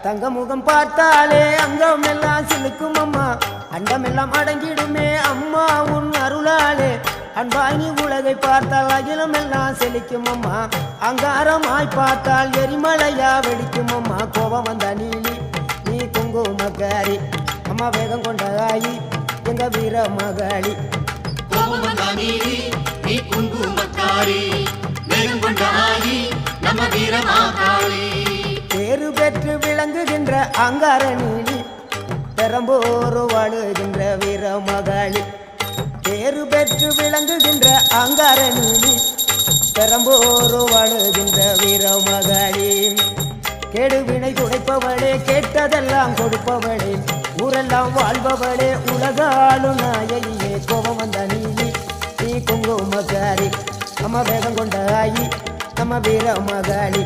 தங்க முகம் பார்த்தாலே அங்கம் எல்லாம் சிலுக்கும் அம்மா, அண்டமெல்லாம் அடங்கிடுமே அம்மா உன் அருளாலே. அன்பாங்கி உலகை பார்த்தால் அகிலம் எல்லாம் செழிக்கும் அம்மா, அங்காரமாய் பார்த்தால் எரிமலையா வெடிக்கும் அம்மா. கோபம் வந்த நீலி நீ குங்குமக்காரி அம்மா, வேகம் கொண்ட ஆயி எங்க வீர மகாளி. கோபம் வந்த நீலி நீ குங்குமக்காரி, வேகம் கொண்ட ஆயி நம்ம வீர மகாளி. பேரு பெற்று விளங்குகின்ற அங்கார நீலி, பெரம்போரு வாழுகின்ற வீர மகாளி. பேரு பெற்று விளங்குகின்ற அங்கார நீலி, பெரம்போரு வாழுகின்ற வீர மகாளி. கேடுவினை துடைப்பவளே, கேட்டதெல்லாம் கொடுப்பவளே, ஊரெல்லாம் வாழ்பவளே, உலகாலும் நாயகியே. கோபம் வந்த நீலி நீ குங்குமக்காரி அம்மா, வேகம் கொண்ட ஆயி நம்ம வீர மகாளி.